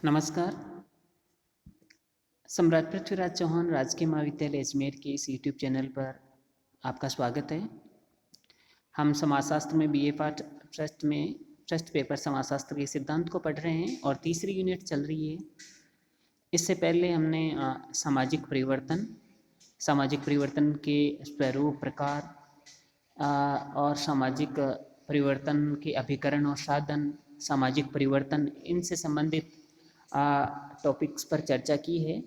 नमस्कार। सम्राट पृथ्वीराज चौहान राजकीय महाविद्यालय अजमेर के इस यूट्यूब चैनल पर आपका स्वागत है। हम समाजशास्त्र में बीए पार्ट फर्स्ट पेपर समाजशास्त्र के सिद्धांत को पढ़ रहे हैं और तीसरी यूनिट चल रही है। इससे पहले हमने सामाजिक परिवर्तन के स्वरूप, प्रकार और सामाजिक परिवर्तन के अभिकरण और साधन, सामाजिक परिवर्तन, इनसे संबंधित टॉपिक्स पर चर्चा की है।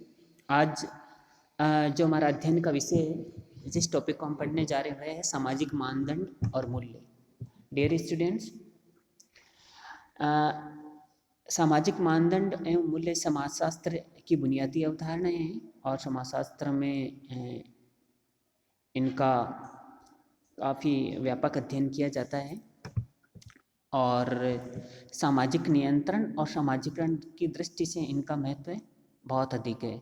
आज जो हमारा अध्ययन का विषय है, जिस टॉपिक को हम पढ़ने जा रहे हैं, सामाजिक मानदंड और मूल्य। डियर स्टूडेंट्स, सामाजिक मानदंड एवं मूल्य समाजशास्त्र की बुनियादी अवधारणाएं हैं और समाजशास्त्र में इनका काफ़ी व्यापक अध्ययन किया जाता है। और सामाजिक नियंत्रण और सामाजिकरण की दृष्टि से इनका महत्व बहुत अधिक है।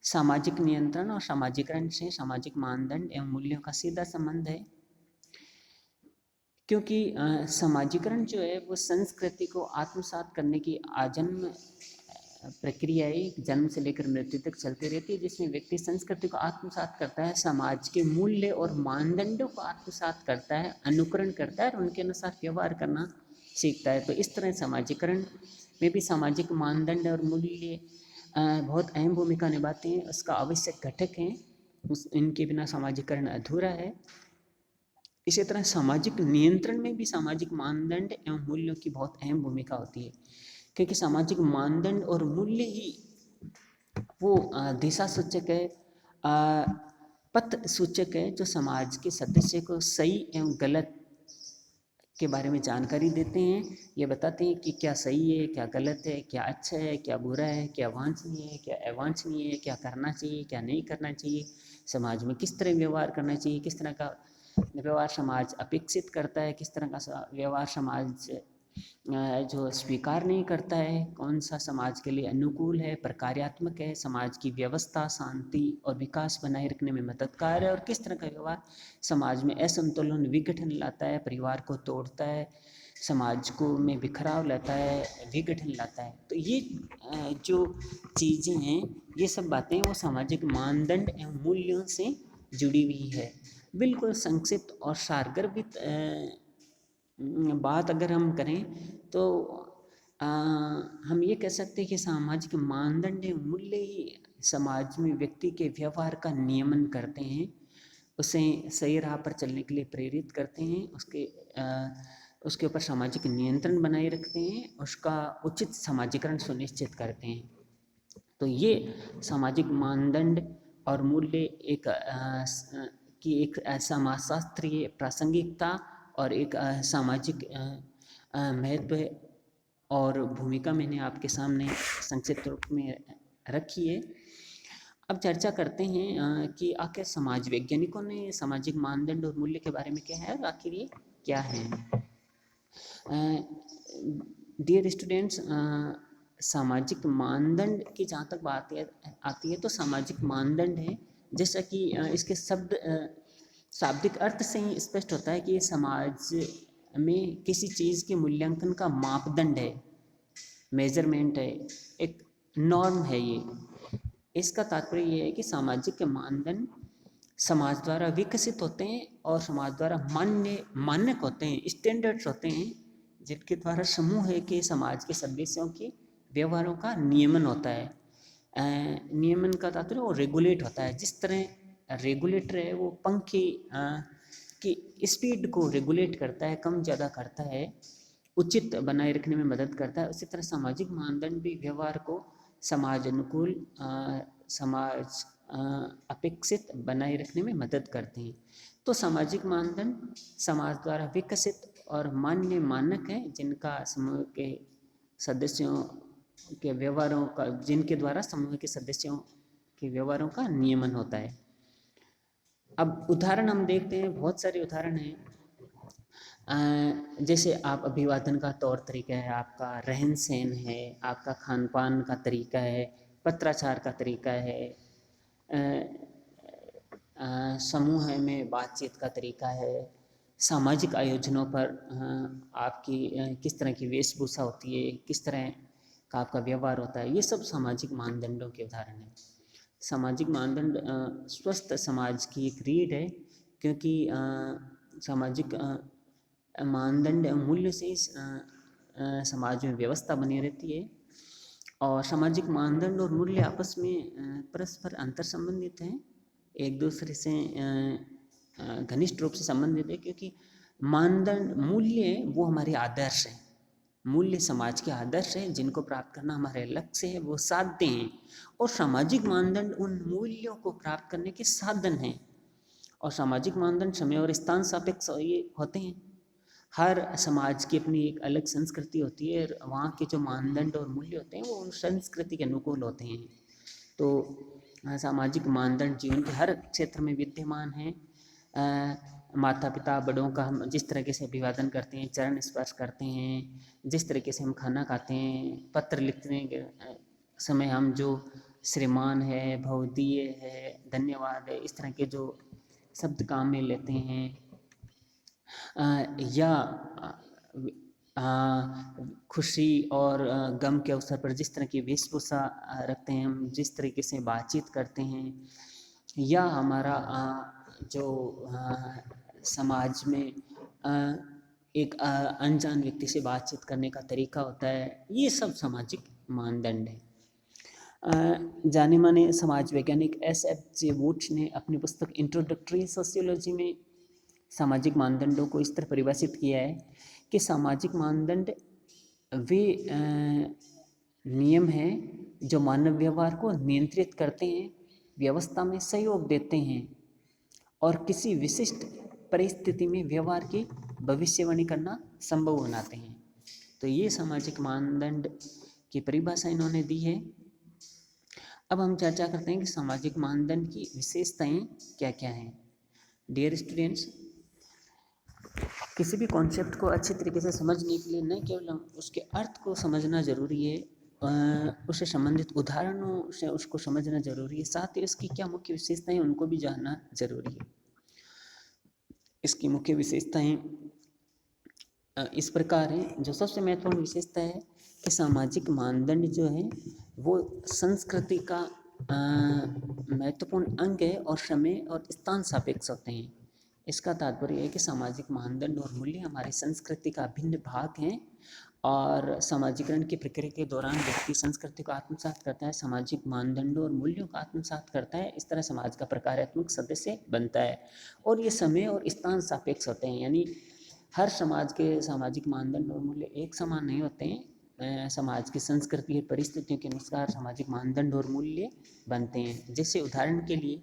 सामाजिक नियंत्रण और सामाजिकरण से सामाजिक मानदंड एवं मूल्यों का सीधा संबंध है, क्योंकि सामाजिकरण जो है वो संस्कृति को आत्मसात करने की आजन्म प्रक्रिया है, जन्म से लेकर मृत्यु तक चलती रहती है, जिसमें व्यक्ति संस्कृति को आत्मसात करता है, समाज के मूल्य और मानदंडों को आत्मसात करता है, अनुकरण करता है और उनके अनुसार व्यवहार करना सीखता है। तो इस तरह समाजीकरण में भी सामाजिक मानदंड और मूल्य बहुत अहम भूमिका निभाते हैं, उसका आवश्यक घटक हैं। इनके बिना सामाजीकरण अधूरा है। इसी तरह सामाजिक नियंत्रण में भी सामाजिक मानदंड एवं मूल्यों की बहुत अहम भूमिका होती है, क्योंकि सामाजिक मानदंड और मूल्य ही वो दिशा सूचक है, पथ सूचक है, जो समाज के सदस्य को सही एवं गलत के बारे में जानकारी देते हैं। ये बताते हैं कि क्या सही है, क्या गलत है, क्या अच्छा है, क्या बुरा है, क्या वांछनीय है, क्या अवांछनीय है, क्या करना चाहिए, क्या नहीं करना चाहिए, समाज में किस तरह व्यवहार करना चाहिए, किस तरह का व्यवहार समाज अपेक्षित करता है, किस तरह का व्यवहार समाज जो स्वीकार नहीं करता है, कौन सा समाज के लिए अनुकूल है, प्रकार्यात्मक है, समाज की व्यवस्था, शांति और विकास बनाए रखने में मददगार है, और किस तरह का व्यवहार समाज में असंतुलन, विघटन लाता है, परिवार को तोड़ता है, समाज को में बिखराव लाता है, विघटन लाता है। तो ये जो चीज़ें हैं, ये सब बातें वो सामाजिक मानदंड एवं मूल्यों से जुड़ी हुई है। बिल्कुल संक्षिप्त और सारगर्भित बात अगर हम करें तो हम ये कह सकते हैं कि सामाजिक मानदंड एवं मूल्य ही समाज में व्यक्ति के व्यवहार का नियमन करते हैं, उसे सही राह पर चलने के लिए प्रेरित करते हैं, उसके ऊपर सामाजिक नियंत्रण बनाए रखते हैं, उसका उचित सामाजिकरण सुनिश्चित करते हैं। तो ये सामाजिक मानदंड और मूल्य एक समाजशास्त्रीय प्रासंगिकता और एक सामाजिक महत्व और भूमिका मैंने आपके सामने संक्षिप्त रूप में रखी है। अब चर्चा करते हैं कि आखिर समाज वैज्ञानिकों ने सामाजिक मानदंड और मूल्य के बारे में क्या है और आखिर ये क्या है। डियर स्टूडेंट्स, सामाजिक मानदंड की जहाँ तक बात आती है तो सामाजिक मानदंड है, जैसा कि इसके शाब्दिक अर्थ से ही स्पष्ट होता है कि ये समाज में किसी चीज़ के मूल्यांकन का मापदंड है, मेजरमेंट है, एक नॉर्म है। ये इसका तात्पर्य ये है कि सामाजिक मानदंड समाज द्वारा विकसित होते हैं और समाज द्वारा मानक होते हैं, स्टैंडर्ड्स होते हैं, जिनके द्वारा समूह के समाज के सदस्यों के व्यवहारों का नियमन होता है। नियमन का तात्पर्य वो रेगुलेट होता है। जिस तरह रेगुलेटर है वो पंखे की स्पीड को रेगुलेट करता है, कम ज़्यादा करता है, उचित बनाए रखने में मदद करता है, उसी तरह सामाजिक मानदंड भी व्यवहार को समाज अनुकूल, समाज अपेक्षित बनाए रखने में मदद करते हैं। तो सामाजिक मानदंड समाज द्वारा विकसित और मान्य मानक हैं, जिनका समूह के सदस्यों के व्यवहारों का, जिनके द्वारा समूह के सदस्यों के व्यवहारों का नियमन होता है। अब उदाहरण हम देखते हैं, बहुत सारे उदाहरण हैं। जैसे आप अभिवादन का तौर तरीका है, आपका रहन सहन है, आपका खान पान का तरीका है, पत्राचार का तरीका है, समूह में बातचीत का तरीका है, सामाजिक आयोजनों पर आपकी किस तरह की वेशभूषा होती है, किस तरह का आपका व्यवहार होता है, ये सब सामाजिक मानदंडों के उदाहरण हैं। सामाजिक मानदंड स्वस्थ समाज की एक रीढ़ है, क्योंकि सामाजिक मानदंड मूल्य से समाज में व्यवस्था बनी रहती है। और सामाजिक मानदंड और मूल्य आपस में परस्पर अंतर संबंधित हैं, एक दूसरे से घनिष्ठ रूप से संबंधित है, क्योंकि मानदंड मूल्य वो हमारे आदर्श हैं। मूल्य समाज के आदर्श हैं जिनको प्राप्त करना हमारे लक्ष्य है, वो साध्य हैं। और सामाजिक मानदंड उन मूल्यों को प्राप्त करने के साधन हैं। और सामाजिक मानदंड समय और स्थान सापेक्ष ये होते हैं। हर समाज की अपनी एक अलग संस्कृति होती है, और वहाँ के जो मानदंड और मूल्य होते हैं वो उन संस्कृति के अनुकूल होते हैं। तो सामाजिक मानदंड जीवन के हर क्षेत्र में विद्यमान हैं। माता पिता बड़ों का हम जिस तरीके से अभिवादन करते हैं, चरण स्पर्श करते हैं, जिस तरीके से हम खाना खाते हैं, पत्र लिखने के समय हम जो श्रीमान है, भवदीय है, धन्यवाद है, इस तरह के जो शब्द काम में लेते हैं, या खुशी और गम के अवसर पर जिस तरह की वेशभूषा रखते हैं, हम जिस तरीके से बातचीत करते हैं, या हमारा जो समाज में एक अनजान व्यक्ति से बातचीत करने का तरीका होता है, ये सब सामाजिक मानदंड है। जाने माने समाज वैज्ञानिक S.F. वुड्स ने अपनी पुस्तक इंट्रोडक्टरी सोशियोलॉजी में सामाजिक मानदंडों को इस तरह परिभाषित किया है कि सामाजिक मानदंड वे नियम हैं जो मानव व्यवहार को नियंत्रित करते हैं, व्यवस्था में सहयोग देते हैं और किसी विशिष्ट परिस्थिति में व्यवहार की भविष्यवाणी करना संभव बनाते हैं। तो ये सामाजिक मानदंड की परिभाषा इन्होंने दी है। अब हम चर्चा करते हैं कि सामाजिक मानदंड की विशेषताएं क्या क्या हैं। डियर स्टूडेंट्स, किसी भी कॉन्सेप्ट को अच्छी तरीके से समझने के लिए न केवल उसके अर्थ को समझना जरूरी है, उससे संबंधित उदाहरणों से उसको समझना जरूरी है, साथ ही उसकी क्या मुख्य विशेषताएं उनको भी जानना जरूरी है। इसकी मुख्य विशेषताएं इस प्रकार हैं। जो सबसे महत्वपूर्ण विशेषता है कि सामाजिक मानदंड जो है वो संस्कृति का महत्वपूर्ण अंग है और समय और स्थान सापेक्ष होते हैं। इसका तात्पर्य है कि सामाजिक मानदंड और मूल्य हमारी संस्कृति का अभिन्न भाग हैं और समाजीकरण की प्रक्रिया के दौरान व्यक्ति संस्कृति को आत्मसात करता है, सामाजिक मानदंडों और मूल्यों को आत्मसात करता है। इस तरह समाज का प्रकार्यात्मक सदस्य बनता है और ये समय और स्थान सापेक्ष होते हैं, यानी हर समाज के सामाजिक मानदंड और मूल्य एक समान नहीं होते हैं। समाज की संस्कृति और परिस्थितियों के अनुसार सामाजिक मानदंड और मूल्य बनते हैं। जैसे उदाहरण के लिए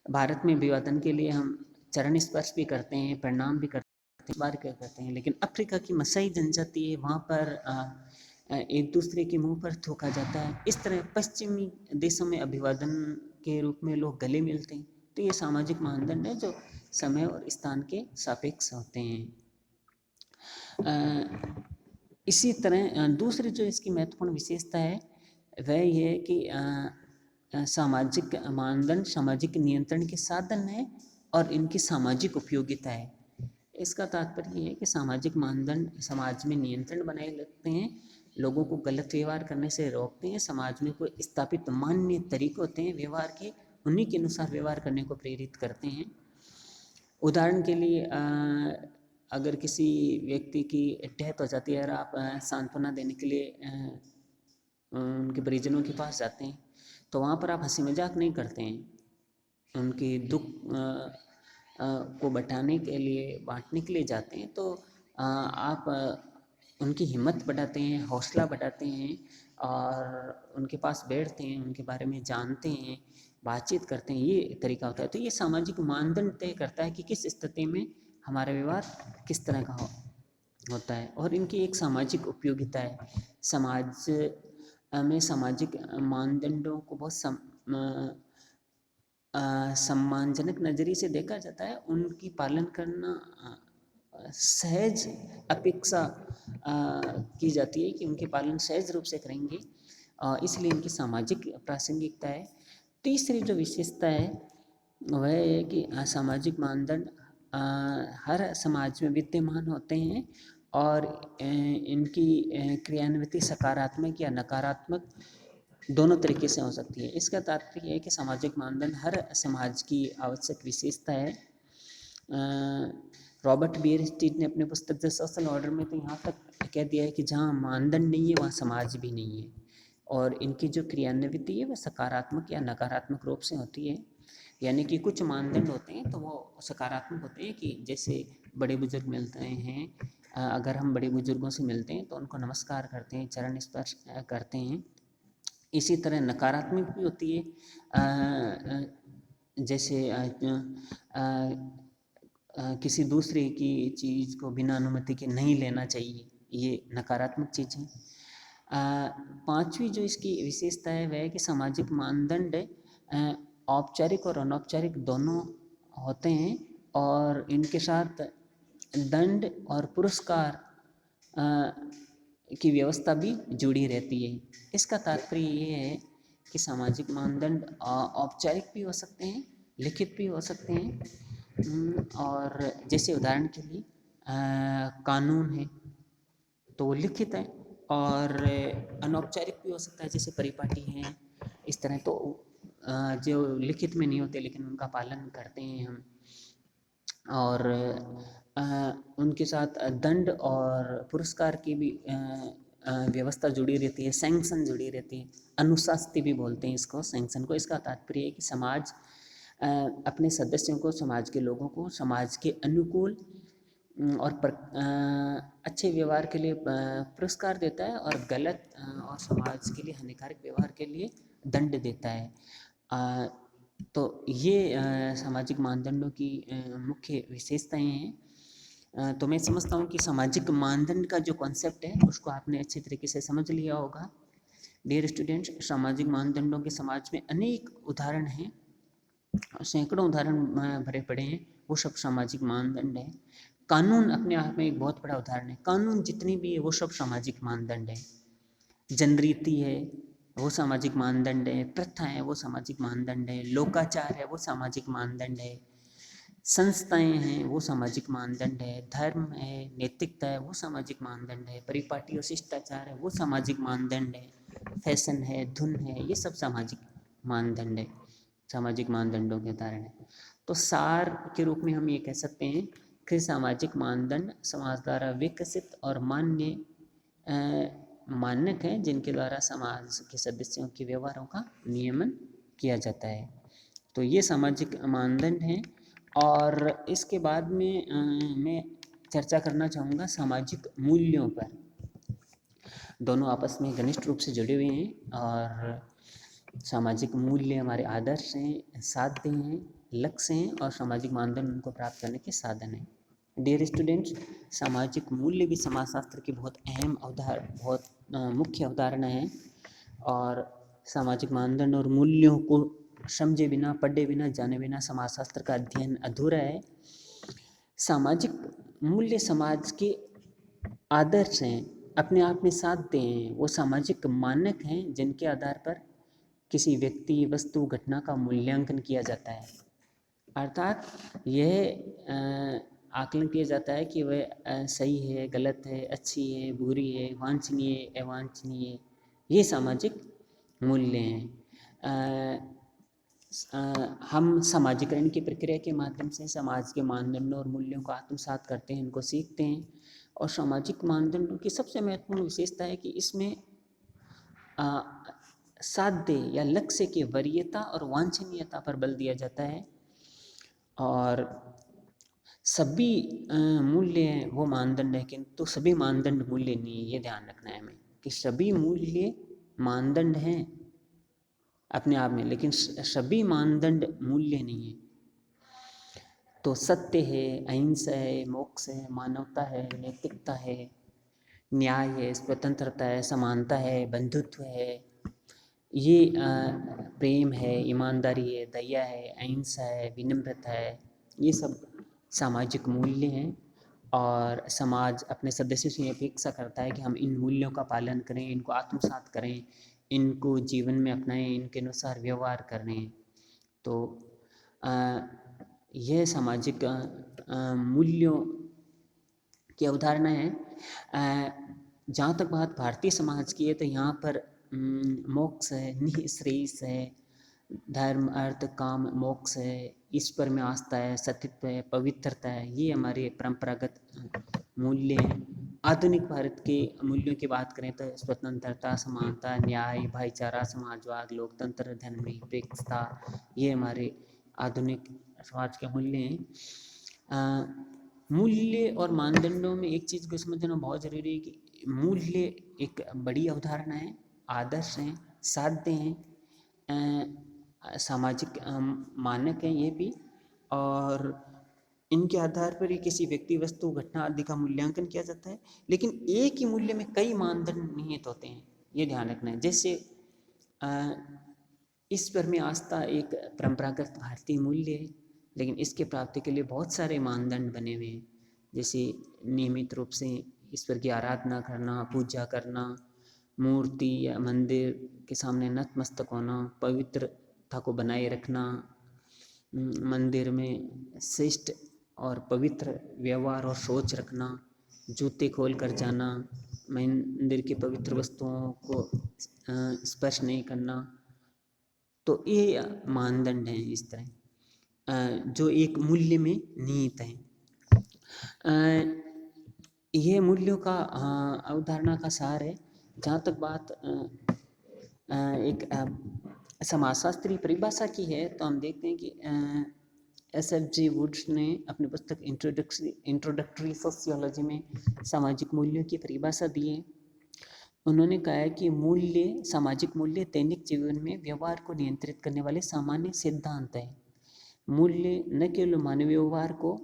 भारत में अभिवादन के लिए हम चरण स्पर्श भी करते हैं, प्रणाम भी करते हैं, बार करते हैं, लेकिन अफ्रीका की मसाई जनजाति है, वहाँ पर एक दूसरे के मुंह पर थूका जाता है। इस तरह पश्चिमी देशों में अभिवादन के रूप में लोग गले मिलते हैं। तो ये सामाजिक मानदंड है जो समय और स्थान के सापेक्ष होते हैं। इसी तरह दूसरी जो इसकी महत्वपूर्ण विशेषता है वह ये है कि सामाजिक मानदंड सामाजिक नियंत्रण के साधन है और इनकी सामाजिक उपयोगिता है। इसका तात्पर्य ये है कि सामाजिक मानदंड समाज में नियंत्रण बनाए रखते हैं, लोगों को गलत व्यवहार करने से रोकते हैं, समाज में कोई स्थापित मान्य तरीके होते हैं व्यवहार के, उन्हीं के अनुसार व्यवहार करने को प्रेरित करते हैं। उदाहरण के लिए अगर किसी व्यक्ति की डेथ हो जाती है और आप सांत्वना देने के लिए उनके परिजनों के पास जाते हैं, तो वहाँ पर आप हंसी मजाक नहीं करते हैं, उनके दुख को बांटने के लिए जाते हैं। तो आप उनकी हिम्मत बढ़ाते हैं, हौसला बढ़ाते हैं और उनके पास बैठते हैं, उनके बारे में जानते हैं, बातचीत करते हैं, ये तरीका होता है। तो ये सामाजिक मानदंड तय करता है कि किस स्थिति में हमारा व्यवहार किस तरह का होता है और इनकी एक सामाजिक उपयोगिता है। समाज में सामाजिक मानदंडों को बहुत सम्मानजनक नज़रिए से देखा जाता है, उनकी पालन करना सहज अपेक्षा की जाती है कि उनके पालन सहज रूप से करेंगे, इसलिए इनकी सामाजिक प्रासंगिकता है। तीसरी जो विशेषता है वह है कि सामाजिक मानदंड हर समाज में विद्यमान होते हैं और इनकी क्रियान्विति सकारात्मक या नकारात्मक दोनों तरीके से हो सकती है। इसका तात्पर्य है कि सामाजिक मानदंड हर समाज की आवश्यक विशेषता है। रॉबर्ट बियरस्टीट ने अपनी पुस्तक द सोशल ऑर्डर में तो यहाँ तक कह दिया है कि जहाँ मानदंड नहीं है वहाँ समाज भी नहीं है, और इनकी जो क्रियान्विति है वह सकारात्मक या नकारात्मक रूप से होती है। यानी कि कुछ मानदंड होते हैं तो वो सकारात्मक होते हैं, कि जैसे बड़े बुजुर्ग मिलते हैं, अगर हम बड़े बुजुर्गों से मिलते हैं तो उनको नमस्कार करते हैं, चरण स्पर्श करते हैं। इसी तरह नकारात्मक भी होती है, जैसे किसी दूसरे की चीज़ को बिना अनुमति के नहीं लेना चाहिए, ये नकारात्मक चीज़ है। पांचवी जो इसकी विशेषता है वह है कि सामाजिक मानदंड औपचारिक और अनौपचारिक दोनों होते हैं, और इनके साथ दंड और पुरस्कार की व्यवस्था भी जुड़ी रहती है। इसका तात्पर्य ये है कि सामाजिक मानदंड औपचारिक भी हो सकते हैं, लिखित भी हो सकते हैं, और जैसे उदाहरण के लिए कानून है तो वो लिखित है, और अनौपचारिक भी हो सकता है जैसे परिपाटी हैं, इस तरह। तो जो लिखित में नहीं होते लेकिन उनका पालन करते हैं हम, और उनके साथ दंड और पुरस्कार की भी व्यवस्था जुड़ी रहती है, सैंक्शन जुड़ी रहती है। अनुशास्ति भी बोलते हैं इसको, सैंक्शन को। इसका तात्पर्य है कि समाज अपने सदस्यों को, समाज के लोगों को समाज के अनुकूल और अच्छे व्यवहार के लिए पुरस्कार देता है, और गलत और समाज के लिए हानिकारक व्यवहार के लिए दंड देता है। तो ये सामाजिक मानदंडों की मुख्य विशेषताएं हैं। तो मैं समझता हूँ कि सामाजिक मानदंड का जो कॉन्सेप्ट है उसको आपने अच्छे तरीके से समझ लिया होगा। डियर स्टूडेंट्स, सामाजिक मानदंडों के समाज में अनेक उदाहरण हैं, सैकड़ों उदाहरण भरे पड़े हैं, वो सब सामाजिक मानदंड हैं। कानून अपने आप में एक बहुत बड़ा उदाहरण है। कानून जितनी भी है वो सब सामाजिक मानदंड है। जनरीति है वो सामाजिक मानदंड है, प्रथा है वो सामाजिक मानदंड है, लोकाचार है वो सामाजिक मानदंड है, संस्थाएं हैं वो सामाजिक मानदंड है, धर्म है, नैतिकता है वो सामाजिक मानदंड है, परिपाटी और शिष्टाचार है वो सामाजिक मानदंड है, फैशन है, धुन है, ये सब सामाजिक मानदंड है, सामाजिक मानदंडों के उदाहरण है। तो सार के रूप में हम ये कह सकते हैं कि सामाजिक मानदंड समाज द्वारा विकसित और मान्य मानक हैं जिनके द्वारा समाज के सदस्यों के व्यवहारों का नियमन किया जाता है। तो ये सामाजिक मानदंड हैं। और इसके बाद में मैं चर्चा करना चाहूँगा सामाजिक मूल्यों पर। दोनों आपस में घनिष्ठ रूप से जुड़े हुए हैं, और सामाजिक मूल्य हमारे आदर्श हैं, साध्य हैं, लक्ष्य हैं, और सामाजिक मानदंड उनको प्राप्त करने के साधन हैं। डियर स्टूडेंट्स, सामाजिक मूल्य भी समाजशास्त्र की बहुत अहम बहुत मुख्य अवधारणा है, और सामाजिक मानदंड और मूल्यों को समझे बिना, पढ़े बिना, जाने बिना समाजशास्त्र का अध्ययन अधूरा है। सामाजिक मूल्य समाज के आदर्श हैं, अपने आप में साध्य हैं, वो सामाजिक मानक हैं जिनके आधार पर किसी व्यक्ति, वस्तु, घटना का मूल्यांकन किया जाता है। अर्थात यह आकलन किया जाता है कि वह सही है, गलत है, अच्छी है, बुरी है, वांछनीय, अवांछनीय, ये सामाजिक मूल्य हैं। हम सामाजिकरण की प्रक्रिया के माध्यम से समाज के मानदंडों और मूल्यों को आत्मसात करते हैं, इनको सीखते हैं। और सामाजिक मानदंडों की सबसे महत्वपूर्ण विशेषता है कि इसमें साध्य या लक्ष्य की वरीयता और वांछनीयता पर बल दिया जाता है, और सभी मूल्य वो मानदंड है, किंतु सभी मानदंड मूल्य नहीं है। ये ध्यान रखना है हमें कि सभी मूल्य मानदंड हैं अपने आप में, लेकिन सभी मानदंड मूल्य नहीं है। तो सत्य है, अहिंसा है, मोक्ष है, मानवता है, नैतिकता है, न्याय है, स्वतंत्रता है, समानता है, बंधुत्व है, ये प्रेम है, ईमानदारी है, दया है, अहिंसा है, विनम्रता है, ये सब सामाजिक मूल्य हैं। और समाज अपने सदस्यों से अपेक्षा करता है कि हम इन मूल्यों का पालन करें, इनको आत्मसात करें, इनको जीवन में अपनाएं, इनके अनुसार व्यवहार करें। तो यह सामाजिक मूल्यों की अवधारणा है। जहाँ तक बात भारतीय समाज की है तो यहाँ पर मोक्ष है, निःश्रेयस है, धर्म अर्थ काम मोक्ष है, ईश्वर में आस्था है, सत्यत्व है, पवित्रता है, ये हमारे परंपरागत मूल्य हैं। आधुनिक भारत के मूल्यों की बात करें तो स्वतंत्रता, समानता, न्याय, भाईचारा, समाजवाद, लोकतंत्र, धर्मनिरपेक्षता, ये हमारे आधुनिक समाज के मूल्य हैं। मूल्य और मानदंडों में एक चीज़ को समझना बहुत ज़रूरी है कि मूल्य एक बड़ी अवधारणा है, आदर्श हैं, साध्य हैं, सामाजिक मानक हैं ये भी, और इनके आधार पर ही किसी व्यक्ति, वस्तु, घटना आदि का मूल्यांकन किया जाता है। लेकिन एक ही मूल्य में कई मानदंड निहित होते हैं, ये ध्यान रखना है। जैसे ईश्वर में आस्था एक परंपरागत भारतीय मूल्य है, लेकिन इसके प्राप्ति के लिए बहुत सारे मानदंड बने हुए हैं। जैसे नियमित रूप से ईश्वर की आराधना करना, पूजा करना, मूर्ति या मंदिर के सामने नतमस्तक होना, पवित्रता को बनाए रखना, मंदिर में श्रेष्ठ और पवित्र व्यवहार और सोच रखना, जूते खोल कर जाना, मंदिर की पवित्र वस्तुओं को स्पर्श नहीं करना। तो ये मानदंड हैं इस तरह जो एक मूल्य में निहित हैं। ये मूल्यों का अवधारणा का सार है। जहाँ तक बात एक समाजशास्त्रीय परिभाषा की है तो हम देखते हैं कि SFJ वुड्स ने अपनी पुस्तक इंट्रोडक्टरी सोशियोलॉजी में सामाजिक मूल्यों की परिभाषा दी है। उन्होंने कहा है कि मूल्य, सामाजिक मूल्य दैनिक जीवन में व्यवहार को नियंत्रित करने वाले सामान्य सिद्धांत हैं। मूल्य न केवल मानवीय व्यवहार को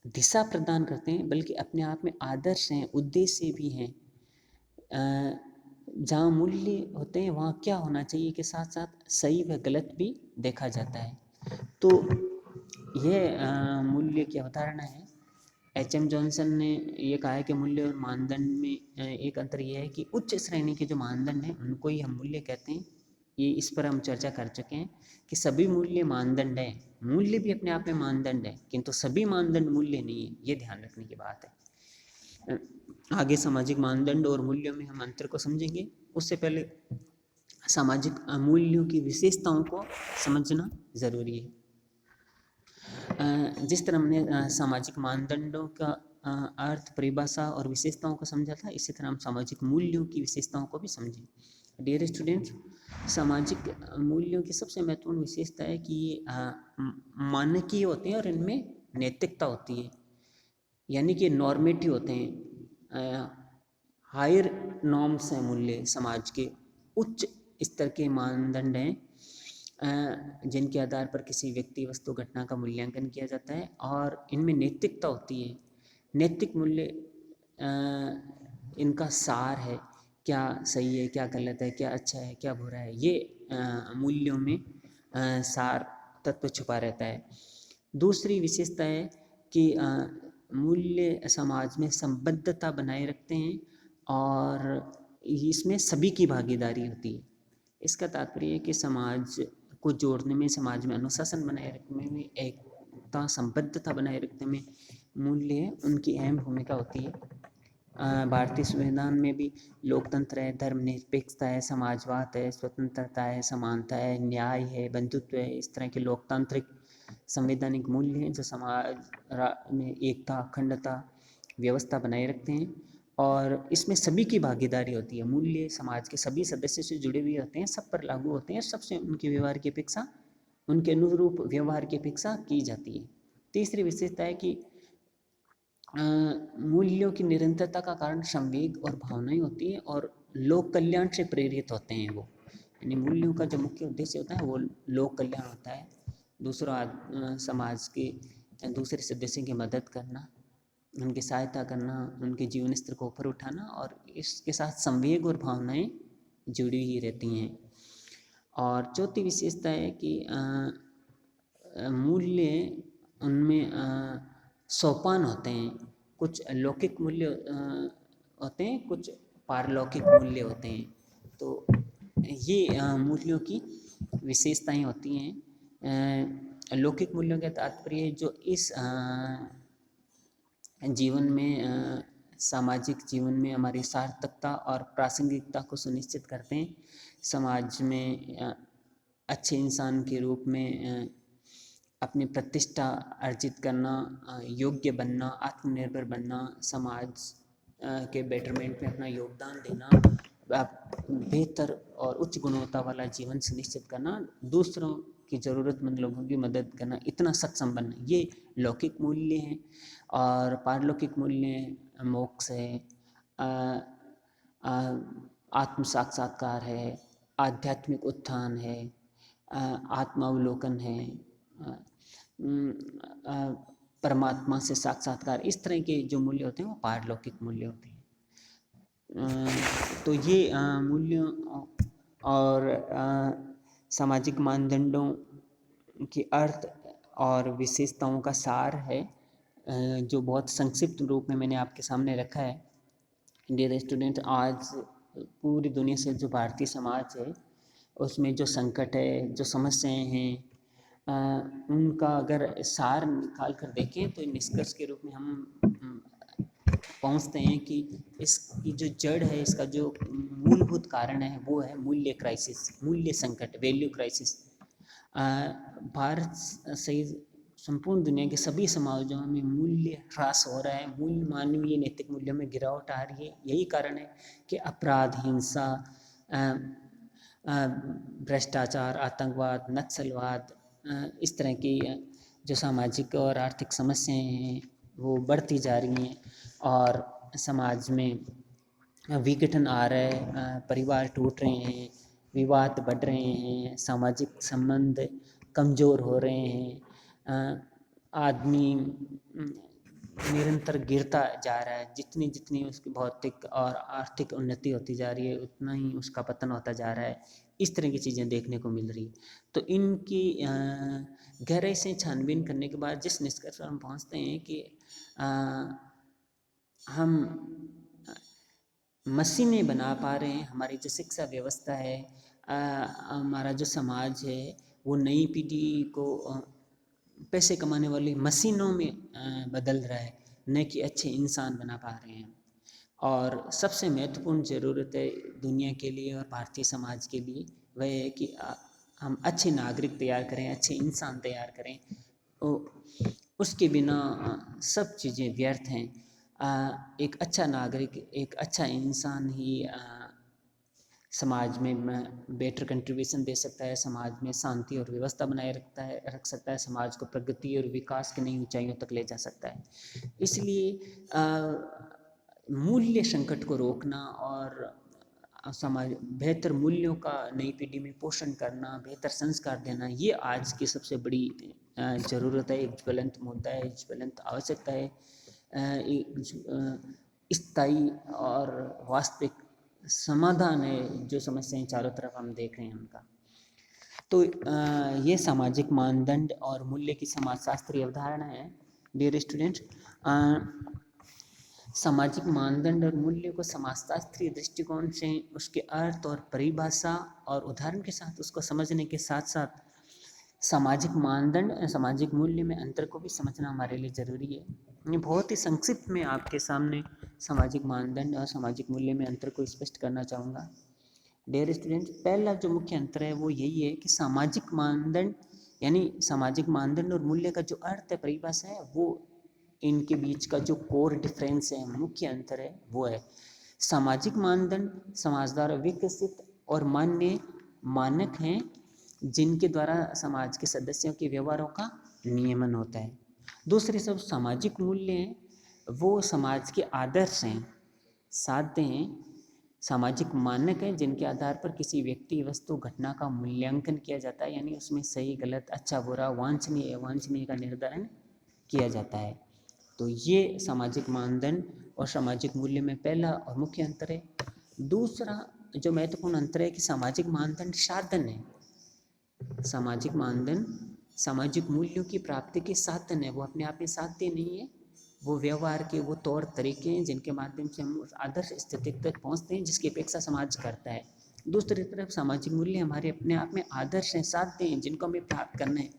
दिशा प्रदान करते हैं बल्कि अपने आप में आदर्श हैं, उद्देश्य भी हैं। जहाँ मूल्य होते हैं वहाँ क्या होना चाहिए के साथ साथ सही व गलत भी देखा जाता है। तो यह मूल्य की अवधारणा है। HM जॉनसन ने ये कहा है कि मूल्य और मानदंड में एक अंतर यह है कि उच्च श्रेणी के जो मानदंड हैं उनको ही हम मूल्य कहते हैं। ये इस पर हम चर्चा कर चुके हैं कि सभी मूल्य मानदंड हैं, मूल्य भी अपने आप में मानदंड है, किंतु सभी मानदंड मूल्य नहीं है, ये ध्यान रखने की बात है। आगे सामाजिक मानदंड और मूल्यों में हम अंतर को समझेंगे। उससे पहले सामाजिक मूल्यों की विशेषताओं को समझना जरूरी है। जिस तरह हमने सामाजिक मानदंडों का अर्थ, परिभाषा और विशेषताओं को समझा था, इसी तरह हम सामाजिक मूल्यों की विशेषताओं को भी समझें। डियर स्टूडेंट्स, सामाजिक मूल्यों की सबसे महत्वपूर्ण विशेषता है कि ये मानकीय होते हैं और इनमें नैतिकता होती है, यानी कि नॉर्मेटिव होते हैं। हायर नॉर्म्स हैं मूल्य, समाज के उच्च स्तर के मानदंड हैं जिनके आधार पर किसी व्यक्ति, वस्तु, घटना का मूल्यांकन किया जाता है और इनमें नैतिकता होती है। नैतिक मूल्य इनका सार है, क्या सही है, क्या गलत है, क्या अच्छा है, क्या बुरा है, ये मूल्यों में सार तत्व छुपा रहता है। दूसरी विशेषता है कि मूल्य समाज में संबद्धता बनाए रखते हैं और इसमें सभी की भागीदारी होती है। इसका तात्पर्य है कि समाज को जोड़ने में, समाज में अनुशासन बनाए रखने में, एकता, संबद्धता बनाए रखने में मूल्य उनकी अहम भूमिका होती है। भारतीय संविधान में भी लोकतंत्र है, धर्मनिरपेक्षता है, समाजवाद है, स्वतंत्रता है, समानता है, न्याय है, बंधुत्व है, इस तरह के लोकतांत्रिक संवैधानिक मूल्य हैं जो समाज में एकता, अखंडता, व्यवस्था बनाए रखते हैं और इसमें सभी की भागीदारी होती है। मूल्य समाज के सभी सदस्य से जुड़े हुए होते हैं, सब पर लागू होते हैं, सबसे उनके व्यवहार की अपेक्षा, उनके अनुरूप व्यवहार की अपेक्षा की जाती है। तीसरी विशेषता है कि मूल्यों की निरंतरता का कारण संवेग और भावनाएं होती है और लोक कल्याण से प्रेरित होते हैं वो, यानी मूल्यों का जो मुख्य उद्देश्य होता है वो लोक कल्याण होता है, दूसरा समाज के दूसरे सदस्यों की मदद करना, उनकी सहायता करना, उनके जीवन स्तर को ऊपर उठाना, और इसके साथ संवेग और भावनाएं जुड़ी ही रहती हैं। और चौथी विशेषता है कि मूल्य उनमें सोपान होते हैं, कुछ लौकिक मूल्य होते हैं, कुछ पारलौकिक मूल्य होते हैं। तो ये मूल्यों की विशेषताएं होती हैं। लौकिक मूल्यों का तात्पर्य जो इस जीवन में सामाजिक जीवन में हमारी सार्थकता और प्रासंगिकता को सुनिश्चित करते हैं। समाज में अच्छे इंसान के रूप में अपनी प्रतिष्ठा अर्जित करना, योग्य बनना, आत्मनिर्भर बनना, समाज के बेटरमेंट में अपना योगदान देना, बेहतर और उच्च गुणवत्ता वाला जीवन सुनिश्चित करना, दूसरों की ज़रूरतमंद लोगों की मदद करना, इतना सक्षम बनना, ये लौकिक मूल्य हैं। और पारलौकिक मूल्य मोक्ष है, आत्म साक्षात्कार है, आध्यात्मिक उत्थान है, आत्मावलोकन है, परमात्मा से साक्षात्कार, इस तरह के जो मूल्य होते हैं वो पारलौकिक मूल्य होते हैं। तो ये मूल्यों और सामाजिक मानदंडों के अर्थ और विशेषताओं का सार है, जो बहुत संक्षिप्त रूप में मैंने आपके सामने रखा है। डियर स्टूडेंट, आज पूरी दुनिया से जो भारतीय समाज है उसमें जो संकट है, जो समस्याएं हैं, उनका अगर सार निकाल कर देखें तो निष्कर्ष के रूप में हम पहुंचते हैं कि इसकी जो जड़ है, इसका जो मूलभूत कारण है वो है मूल्य क्राइसिस, मूल्य संकट, वैल्यू क्राइसिस। भारत सहित संपूर्ण दुनिया के सभी समाजों में मूल्य ह्रास हो रहा है, मूल्य, मानवीय नैतिक मूल्यों में गिरावट आ रही है। यही कारण है कि अपराध, हिंसा, भ्रष्टाचार, आतंकवाद, नक्सलवाद, इस तरह की जो सामाजिक और आर्थिक समस्याएं हैं वो बढ़ती जा रही हैं और समाज में विघटन आ रहा है, परिवार टूट रहे हैं, विवाद बढ़ रहे हैं, सामाजिक संबंध कमज़ोर हो रहे हैं, आदमी निरंतर गिरता जा रहा है। जितनी जितनी उसकी भौतिक और आर्थिक उन्नति होती जा रही है उतना ही उसका पतन होता जा रहा है। इस तरह की चीज़ें देखने को मिल रही। तो इनकी गहराई से छानबीन करने के बाद जिस निष्कर्ष पर हम पहुँचते हैं कि हम मशीनें बना पा रहे हैं, हमारी जो शिक्षा व्यवस्था है, हमारा जो समाज है वो नई पीढ़ी को पैसे कमाने वाली मशीनों में बदल रहा है, न कि अच्छे इंसान बना पा रहे हैं। और सबसे महत्वपूर्ण ज़रूरत है दुनिया के लिए और भारतीय समाज के लिए वह है कि हम अच्छे नागरिक तैयार करें, अच्छे इंसान तैयार करें। उसके बिना सब चीज़ें व्यर्थ हैं। एक अच्छा नागरिक, एक अच्छा इंसान ही समाज में बेटर कंट्रीब्यूशन दे सकता है, समाज में शांति और व्यवस्था बनाए रख सकता है, समाज को प्रगति और विकास की नई ऊंचाइयों तक ले जा सकता है। इसलिए मूल्य संकट को रोकना और समाज बेहतर मूल्यों का नई पीढ़ी में पोषण करना, बेहतर संस्कार देना, ये आज की सबसे बड़ी ज़रूरत है, एक ज्वलंत मुद्दा है, ज्वलंत आवश्यकता है, स्थायी और वास्तविक समाधान है जो समस्याएं चारों तरफ हम देख रहे हैं उनका। तो ये सामाजिक मानदंड और मूल्य की समाजशास्त्रीय अवधारणा है। डियर स्टूडेंट, सामाजिक मानदंड और मूल्य को समाजशास्त्रीय दृष्टिकोण से उसके अर्थ और परिभाषा और उदाहरण के साथ उसको समझने के साथ साथ सामाजिक मानदंड और सामाजिक मूल्य में अंतर को भी समझना हमारे लिए ज़रूरी है। ये बहुत ही संक्षिप्त में आपके सामने सामाजिक मानदंड और सामाजिक मूल्य में अंतर को स्पष्ट करना चाहूँगा। डियर स्टूडेंट, पहला जो मुख्य अंतर है वो यही है कि सामाजिक मानदंड यानी सामाजिक मानदंड और मूल्य का जो अर्थ है, परिभाषा है, वो इनके बीच का जो कोर डिफरेंस है, मुख्य अंतर है, वो है सामाजिक मानदंड समाज द्वारा विकसित और मान्य मानक हैं जिनके द्वारा समाज के सदस्यों के व्यवहारों का नियमन होता है। दूसरे सब सामाजिक मूल्य हैं, वो समाज के आदर्श हैं, साध्य हैं, सामाजिक मानक हैं जिनके आधार पर किसी व्यक्ति, वस्तु, घटना का मूल्यांकन किया जाता है, यानी उसमें सही गलत, अच्छा बुरा, वांछनीय अवांछनीय का निर्धारण किया जाता है। तो ये सामाजिक मानदंड और सामाजिक मूल्य में पहला और मुख्य अंतर है। दूसरा जो महत्वपूर्ण अंतर है कि सामाजिक मानदंड साधन है, सामाजिक मानदंड सामाजिक मूल्यों की प्राप्ति के साधन है, वो अपने आप में साध्य नहीं है, वो व्यवहार के वो तौर तरीके हैं जिनके माध्यम से हम उस आदर्श स्थिति तक पहुंचते हैं जिसकी अपेक्षा समाज करता है। दूसरी तरफ सामाजिक मूल्य हमारे अपने आप में आदर्श हैं, साध्य हैं, जिनको हमें प्राप्त करना है।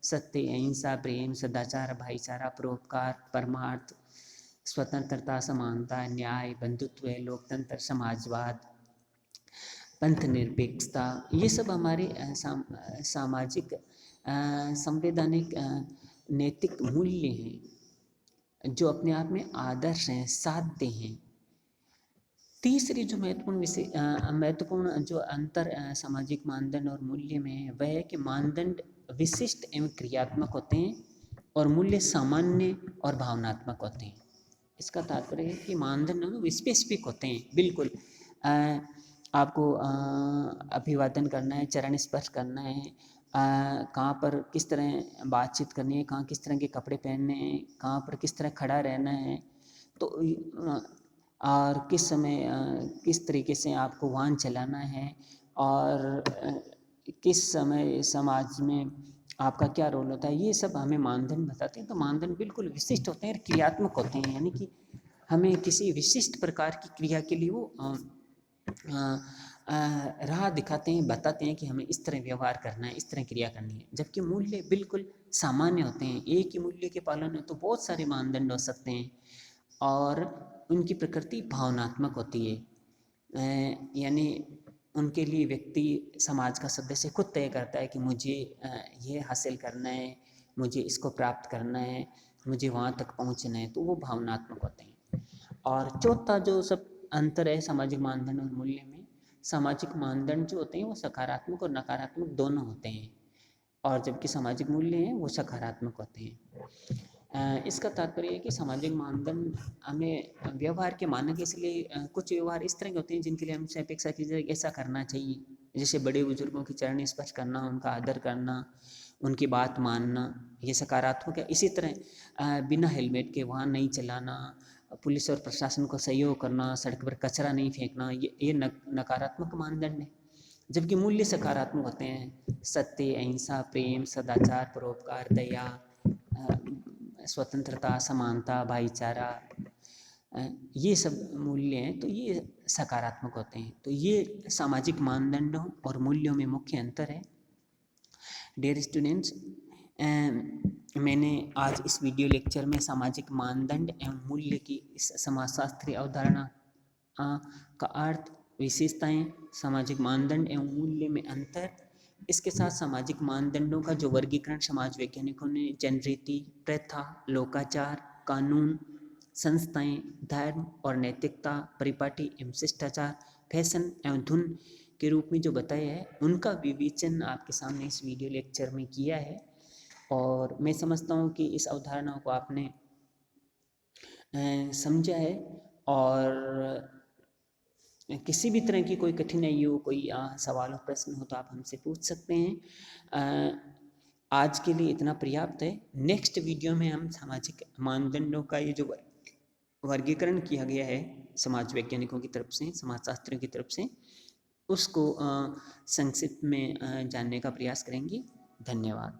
सत्य, अहिंसा, प्रेम, सदाचार, भाईचारा, परोपकार, परमार्थ, स्वतंत्रता, समानता, न्याय, बंधुत्व, लोकतंत्र, समाजवाद, पंथ निरपेक्षता, ये सब हमारे सामाजिक संवैधानिक नैतिक मूल्य हैं जो अपने आप में आदर्श हैं, साध्य हैं। तीसरी जो महत्वपूर्ण जो अंतर सामाजिक मानदंड और मूल्य में है वह है कि मानदंड विशिष्ट एवं क्रियात्मक होते हैं और मूल्य सामान्य और भावनात्मक होते हैं। इसका तात्पर्य है कि मानदंड स्पेसिफिक होते हैं, बिल्कुल आपको अभिवादन करना है, चरण स्पर्श करना है, कहाँ पर किस तरह बातचीत करनी है, कहाँ किस तरह के कपड़े पहनने हैं, कहाँ पर किस तरह खड़ा रहना है, तो और किस समय किस तरीके से आपको वाहन चलाना है, और किस समय समाज में आपका क्या रोल होता है, ये सब हमें मानदंड बताते हैं। तो मानदंड बिल्कुल विशिष्ट होते हैं और क्रियात्मक होते हैं, यानी कि हमें किसी विशिष्ट प्रकार की क्रिया के लिए वो राह दिखाते हैं, बताते हैं कि हमें इस तरह व्यवहार करना है, इस तरह क्रिया करनी है। जबकि मूल्य बिल्कुल सामान्य होते हैं, एक ही मूल्य के पालन में तो बहुत सारे मानदंड हो सकते हैं और उनकी प्रकृति भावनात्मक होती है। यानी उनके लिए व्यक्ति समाज का सदस्य खुद तय करता है कि मुझे ये हासिल करना है, मुझे इसको प्राप्त करना है, मुझे वहाँ तक पहुँचना है, तो वो भावनात्मक होते हैं। और चौथा जो सब अंतर है सामाजिक मानदंड और मूल्य में, सामाजिक मानदंड जो होते हैं वो सकारात्मक और नकारात्मक दोनों होते हैं, और जबकि सामाजिक मूल्य हैं वो सकारात्मक होते हैं। इसका तात्पर्य है कि सामाजिक मानदंड हमें व्यवहार के मानक, इसलिए कुछ व्यवहार इस तरह के होते हैं जिनके लिए हमसे अपेक्षा की जाए ऐसा करना चाहिए, जैसे बड़े बुजुर्गों की चरण स्पर्श करना, उनका आदर करना, उनकी बात मानना, ये सकारात्मक है। इसी तरह बिना हेलमेट के वाहन नहीं चलाना, पुलिस और प्रशासन को सहयोग करना, सड़क पर कचरा नहीं फेंकना, ये नकारात्मक मानदंड है। जबकि मूल्य सकारात्मक होते हैं, सत्य, अहिंसा, प्रेम, सदाचार, परोपकार, दया, स्वतंत्रता, समानता, भाईचारा, ये सब मूल्य हैं, तो ये सकारात्मक होते हैं। तो ये सामाजिक मानदंडों और मूल्यों में मुख्य अंतर है। डियर स्टूडेंट्स, मैंने आज इस वीडियो लेक्चर में सामाजिक मानदंड एवं मूल्य की इस समाजशास्त्रीय अवधारणा का अर्थ, विशेषताएं, सामाजिक मानदंड एवं मूल्य में अंतर, इसके साथ सामाजिक मानदंडों का जो वर्गीकरण समाज वैज्ञानिकों ने जनरीति, प्रथा, लोकाचार, कानून, संस्थाएं, धर्म और नैतिकता, परिपाटी एवं शिष्टाचार, फैशन एवं धुन के रूप में जो बताया है, उनका विवेचन आपके सामने इस वीडियो लेक्चर में किया है। और मैं समझता हूँ कि इस अवधारणाओं को आपने समझा है, और किसी भी तरह की कोई कठिनाई हो, कोई सवाल हो, प्रश्न हो, तो आप हमसे पूछ सकते हैं। आज के लिए इतना पर्याप्त है। नेक्स्ट वीडियो में हम सामाजिक मानदंडों का ये जो वर्गीकरण किया गया है समाज वैज्ञानिकों की तरफ से, समाजशास्त्रियों की तरफ से, उसको संक्षिप्त में जानने का प्रयास करेंगे। धन्यवाद।